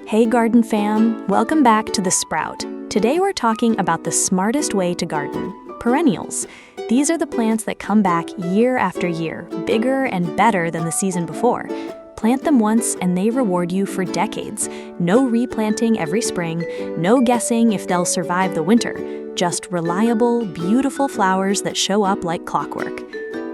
Hey garden fam, welcome back to The Sprout. Today we're talking about the smartest way to garden, perennials. These are the plants that come back year after year, bigger and better than the season before. Plant them once and they reward you for decades. No replanting every spring, no guessing if they'll survive the winter. Just reliable, beautiful flowers that show up like clockwork.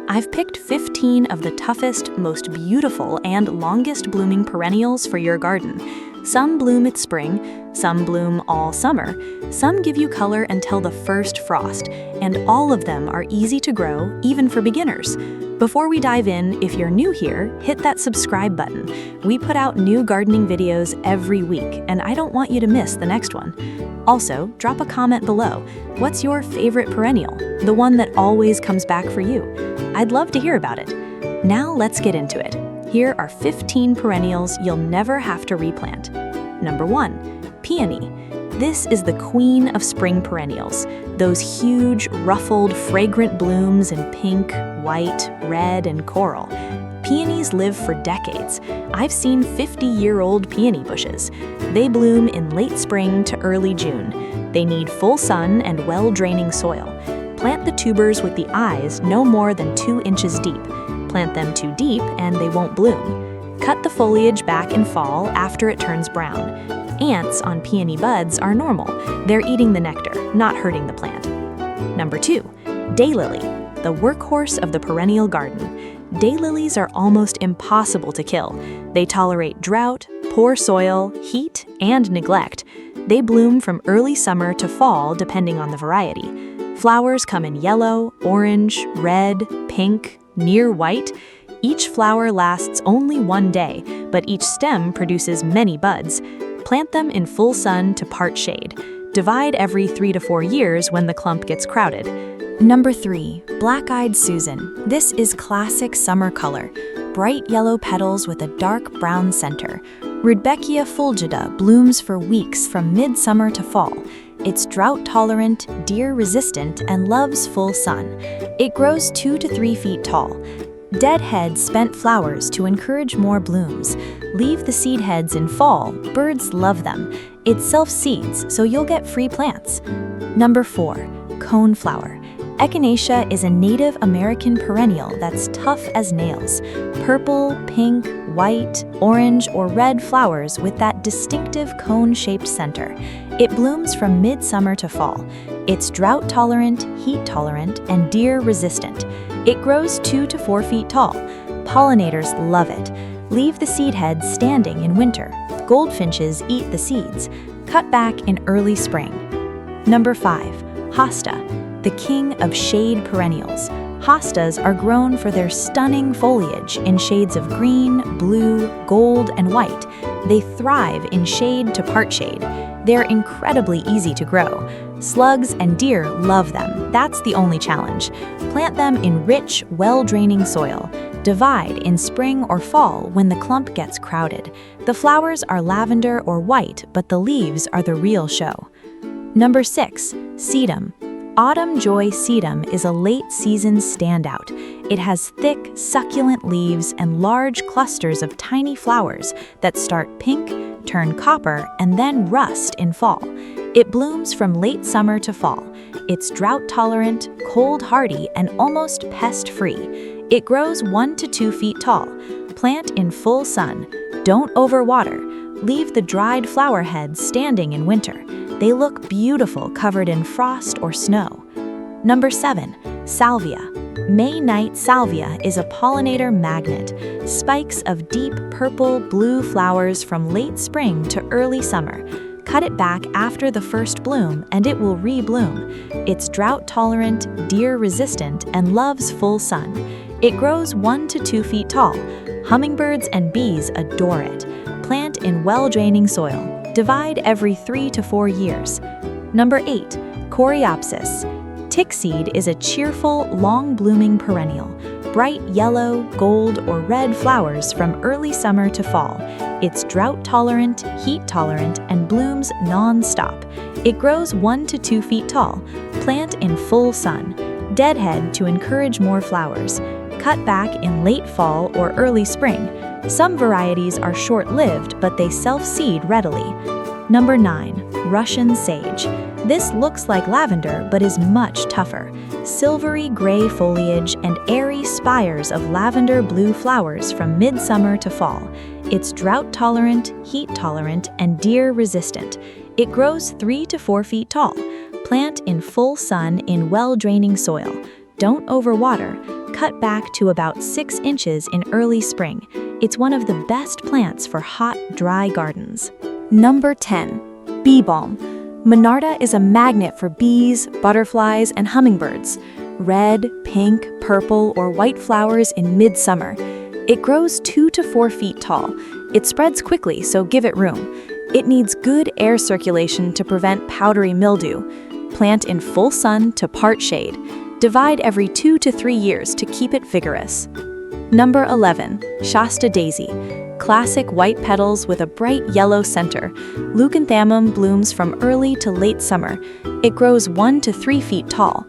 I've picked 15 of the toughest, most beautiful, and longest blooming perennials for your garden. Some bloom at spring, some bloom all summer, some give you color until the first frost, and all of them are easy to grow, even for beginners. Before we dive in, if you're new here, hit that subscribe button. We put out new gardening videos every week, and I don't want you to miss the next one. Also, drop a comment below. What's your favorite perennial? The one that always comes back for you? I'd love to hear about it. Now let's get into it. Here are 15 perennials you'll never have to replant. Number 1, Peony. This is the queen of spring perennials. Those huge, ruffled, fragrant blooms in pink, white, red, and coral. Peonies live for decades. I've seen 50-year-old peony bushes. They bloom in late spring to early June. They need full sun and well-draining soil. Plant the tubers with the eyes no more than 2 inches deep. Plant them too deep and they won't bloom. Cut the foliage back in fall after it turns brown. Ants on peony buds are normal. They're eating the nectar, not hurting the plant. Number 2, Daylily, the workhorse of the perennial garden. Daylilies are almost impossible to kill. They tolerate drought, poor soil, heat, and neglect. They bloom from early summer to fall depending on the variety. Flowers come in yellow, orange, red, pink, near white. Each flower lasts only one day, but each stem produces many buds. Plant them in full sun to part shade. Divide every 3 to 4 years when the clump gets crowded. Number 3, Black-Eyed Susan. This is classic summer color. Bright yellow petals with a dark brown center. Rudbeckia fulgida blooms for weeks from midsummer to fall. It's drought-tolerant, deer-resistant, and loves full sun. It grows 2 to 3 feet tall. Deadhead spent flowers to encourage more blooms. Leave the seed heads in fall. Birds love them. It self-seeds, so you'll get free plants. Number 4, Coneflower. Echinacea is a Native American perennial that's tough as nails. Purple, pink, white, orange, or red flowers with that distinctive cone-shaped center. It blooms from midsummer to fall. It's drought-tolerant, heat-tolerant, and deer-resistant. It grows 2 to 4 feet tall. Pollinators love it. Leave the seed heads standing in winter. Goldfinches eat the seeds. Cut back in early spring. Number 5, Hosta, the king of shade perennials. Hostas are grown for their stunning foliage in shades of green, blue, gold, and white. They thrive in shade to part shade. They're incredibly easy to grow. Slugs and deer love them. That's the only challenge. Plant them in rich, well-draining soil. Divide in spring or fall when the clump gets crowded. The flowers are lavender or white, but the leaves are the real show. Number 6, Sedum. Autumn Joy Sedum is a late-season standout. It has thick, succulent leaves and large clusters of tiny flowers that start pink, turn copper, and then rust in fall. It blooms from late summer to fall. It's drought-tolerant, cold-hardy, and almost pest-free. It grows 1 to 2 feet tall. Plant in full sun. Don't overwater. Leave the dried flower heads standing in winter. They look beautiful covered in frost or snow. Number 7, Salvia. May night salvia is a pollinator magnet. Spikes of deep purple, blue flowers from late spring to early summer. Cut it back after the first bloom and it will re-bloom. It's drought-tolerant, deer-resistant, and loves full sun. It grows 1 to 2 feet tall. Hummingbirds and bees adore it. Plant in well-draining soil. Divide every 3 to 4 years. Number 8, Coreopsis. Tickseed is a cheerful, long-blooming perennial. Bright yellow, gold, or red flowers from early summer to fall. It's drought-tolerant, heat-tolerant, and blooms non-stop. It grows 1 to 2 feet tall. Plant in full sun. Deadhead to encourage more flowers. Cut back in late fall or early spring. Some varieties are short-lived, but they self-seed readily. Number 9. Russian sage. This looks like lavender, but is much tougher. Silvery gray foliage and airy spires of lavender blue flowers from midsummer to fall. It's drought-tolerant, heat-tolerant, and deer-resistant. It grows 3 to 4 feet tall. Plant in full sun in well-draining soil. Don't overwater. Cut back to about 6 inches in early spring. It's one of the best plants for hot, dry gardens. Number 10. Bee balm. Monarda is a magnet for bees, butterflies, and hummingbirds. Red, pink, purple, or white flowers in midsummer. It grows 2 to 4 feet tall. It spreads quickly, so give it room. It needs good air circulation to prevent powdery mildew. Plant in full sun to part shade. Divide every 2 to 3 years to keep it vigorous. Number 11. Shasta daisy. Classic white petals with a bright yellow center. Leucanthemum blooms from early to late summer. It grows 1 to 3 feet tall.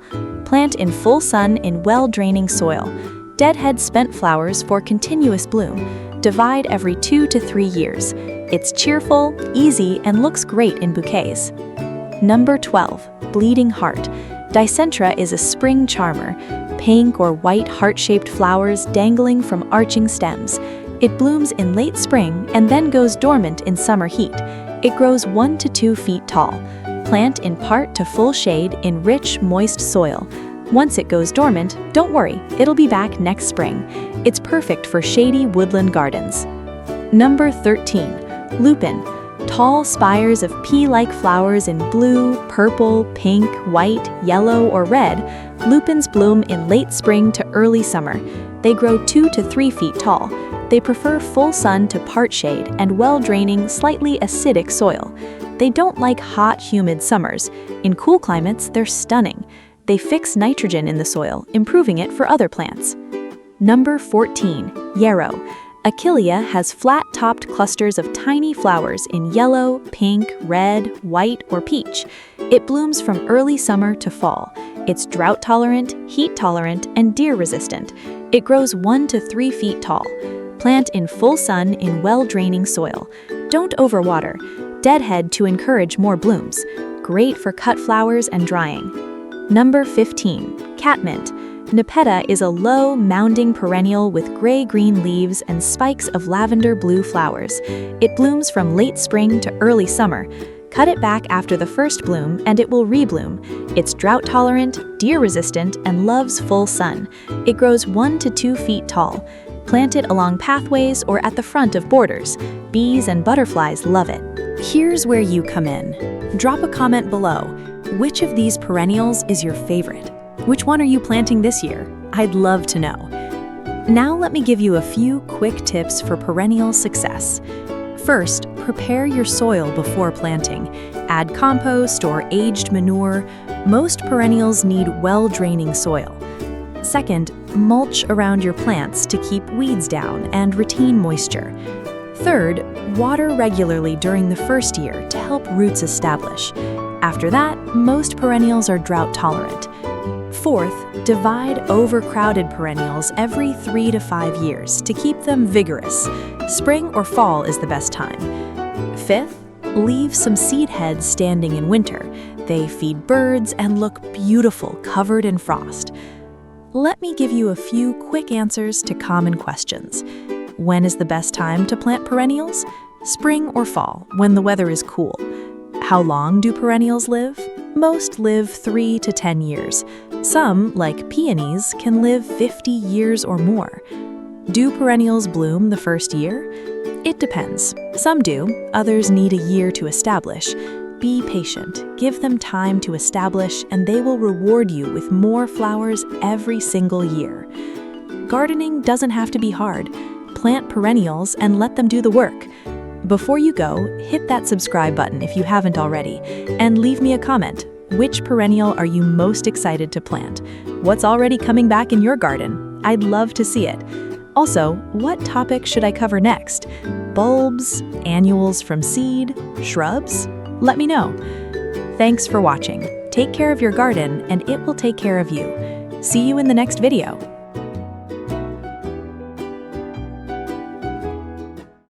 Plant in full sun in well-draining soil. Deadhead spent flowers for continuous bloom. Divide every 2 to 3 years. It's cheerful, easy, and looks great in bouquets. Number 12. Bleeding heart. Dicentra is a spring charmer. Pink or white heart-shaped flowers dangling from arching stems. It blooms in late spring and then goes dormant in summer heat. It grows 1 to 2 feet tall. Plant in part to full shade in rich, moist soil. Once it goes dormant, don't worry, it'll be back next spring. It's perfect for shady woodland gardens. Number 13. Lupine. Tall spires of pea-like flowers in blue, purple, pink, white, yellow, or red. Lupines bloom in late spring to early summer. They grow 2 to 3 feet tall. They prefer full sun to part shade and well-draining, slightly acidic soil. They don't like hot, humid summers. In cool climates, they're stunning. They fix nitrogen in the soil, improving it for other plants. Number 14. Yarrow. Achillea has flat-topped clusters of tiny flowers in yellow, pink, red, white, or peach. It blooms from early summer to fall. It's drought-tolerant, heat-tolerant, and deer-resistant. It grows 1 to 3 feet tall. Plant in full sun in well-draining soil. Don't overwater. Deadhead to encourage more blooms. Great for cut flowers and drying. Number 15. Catmint. Nepeta is a low, mounding perennial with gray-green leaves and spikes of lavender-blue flowers. It blooms from late spring to early summer. Cut it back after the first bloom and it will rebloom. It's drought-tolerant, deer-resistant, and loves full sun. It grows 1 to 2 feet tall. Plant it along pathways or at the front of borders. Bees and butterflies love it. Here's where you come in. Drop a comment below. Which of these perennials is your favorite? Which one are you planting this year? I'd love to know. Now let me give you a few quick tips for perennial success. First, prepare your soil before planting. Add compost or aged manure. Most perennials need well-draining soil. Second, mulch around your plants to keep weeds down and retain moisture. Third, water regularly during the first year to help roots establish. After that, most perennials are drought-tolerant. Fourth, divide overcrowded perennials every 3 to 5 years to keep them vigorous. Spring or fall is the best time. Fifth, leave some seed heads standing in winter. They feed birds and look beautiful covered in frost. Let me give you a few quick answers to common questions. When is the best time to plant perennials? Spring or fall, when the weather is cool. How long do perennials live? Most live 3 to 10 years. Some, like peonies, can live 50 years or more. Do perennials bloom the first year? It depends. Some do, others need a year to establish. Be patient, give them time to establish, and they will reward you with more flowers every single year. Gardening doesn't have to be hard. Plant perennials and let them do the work. Before you go, hit that subscribe button if you haven't already, and leave me a comment. Which perennial are you most excited to plant? What's already coming back in your garden? I'd love to see it. Also, what topic should I cover next? Bulbs, annuals from seed, shrubs? Let me know. Thanks for watching. Take care of your garden and it will take care of you. See you in the next video.